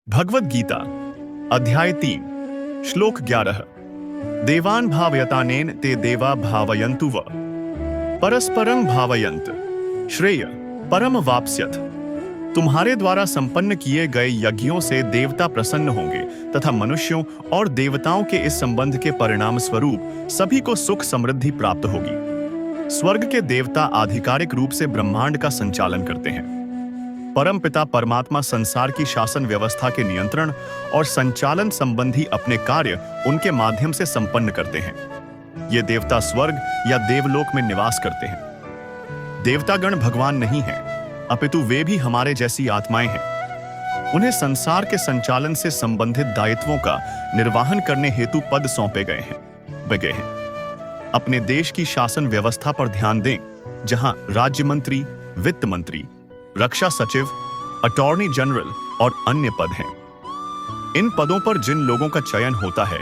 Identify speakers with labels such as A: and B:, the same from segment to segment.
A: भगवद गीता अध्याय 3 श्लोक 11 देवान भावयतानेन ते देवा भावयन्तु व परस्परं भावयन्त श्रेय परम वाप्स्यथ। तुम्हारे द्वारा संपन्न किए गए यज्ञों से देवता प्रसन्न होंगे तथा मनुष्यों और देवताओं के इस संबंध के परिणाम स्वरूप सभी को सुख समृद्धि प्राप्त होगी। स्वर्ग के देवता आधिकारिक रूप से ब्रह्मांड का संचालन करते हैं। परमपिता परमात्मा संसार की शासन व्यवस्था के नियंत्रण और संचालन संबंधी अपने कार्य उनके माध्यम से संपन्न करते हैं। ये देवता स्वर्ग या देवलोक में निवास करते हैं। देवतागण भगवान नहीं हैं, अपितु वे भी हमारे जैसी आत्माएं हैं। उन्हें संसार के संचालन से संबंधित दायित्वों का निर्वाहन करने हेतु पद सौंपे गए हैं। अपने देश की शासन व्यवस्था पर ध्यान दें, जहां राज्य मंत्री, वित्त मंत्री, रक्षा सचिव, अटॉर्नी जनरल और अन्य पद हैं। इन पदों पर जिन लोगों का चयन होता है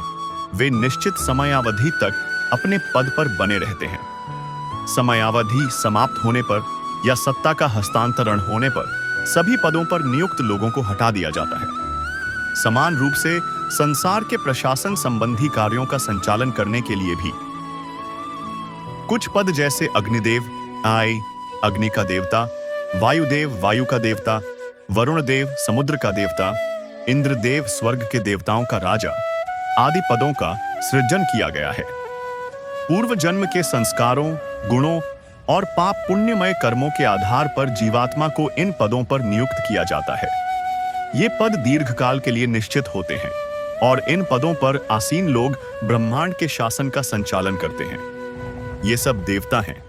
A: वे निश्चित समयावधि तक अपने पद पर बने रहते हैं। समयावधि समाप्त होने पर या सत्ता का हस्तांतरण होने पर सभी पदों पर नियुक्त लोगों को हटा दिया जाता है। समान रूप से संसार के प्रशासन संबंधी कार्यों का संचालन करने के लिए भी कुछ पद जैसे अग्निदेव अग्नि का देवता, वायुदेव वायु का देवता, वरुण देव समुद्र का देवता, इंद्रदेव स्वर्ग के देवताओं का राजा आदि पदों का सृजन किया गया है। पूर्व जन्म के संस्कारों, गुणों और पाप पुण्यमय कर्मों के आधार पर जीवात्मा को इन पदों पर नियुक्त किया जाता है। ये पद दीर्घकाल के लिए निश्चित होते हैं और इन पदों पर आसीन लोग ब्रह्मांड के शासन का संचालन करते हैं। ये सब देवता हैं।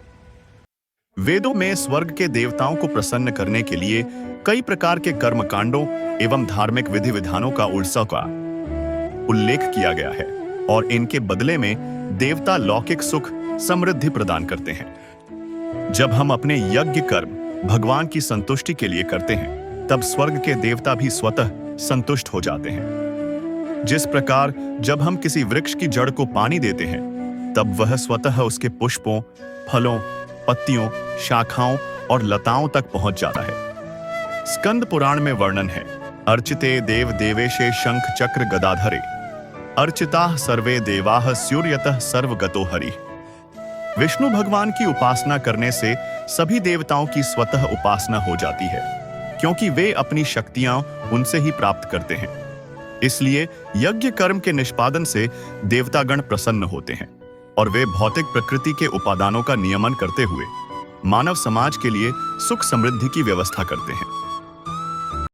A: वेदों में स्वर्ग के देवताओं को प्रसन्न करने के लिए कई प्रकार के कर्मकांडों एवं धार्मिक विधि विधानों का उत्सव का उल्लेख किया गया है और इनके बदले में देवता लौकिक सुख समृद्धि प्रदान करते हैं। जब हम अपने यज्ञ कर्म भगवान की संतुष्टि के लिए करते हैं तब स्वर्ग के देवता भी स्वतः संतुष्ट हो जाते हैं। जिस प्रकार जब हम किसी वृक्ष की जड़ को पानी देते हैं तब वह स्वतः उसके पुष्पों, फलों, पत्तियों, शाखाओं और लताओं तक पहुंच जाता है। स्कंद पुराण में वर्णन है, अर्चिते देव देवेशे शंख चक्र गदाधरे अर्चिताः सर्वे देवाः स्यूर्यतः सर्वगतो हरि। विष्णु भगवान की उपासना करने से सभी देवताओं की स्वतः उपासना हो जाती है, क्योंकि वे अपनी शक्तियां उनसे ही प्राप्त करते हैं। इसलिए यज्ञ कर्म के निष्पादन से देवतागण प्रसन्न होते हैं और वे भौतिक प्रकृति के उपादानों का नियमन करते हुए मानव समाज के लिए सुख समृद्धि की व्यवस्था करते हैं।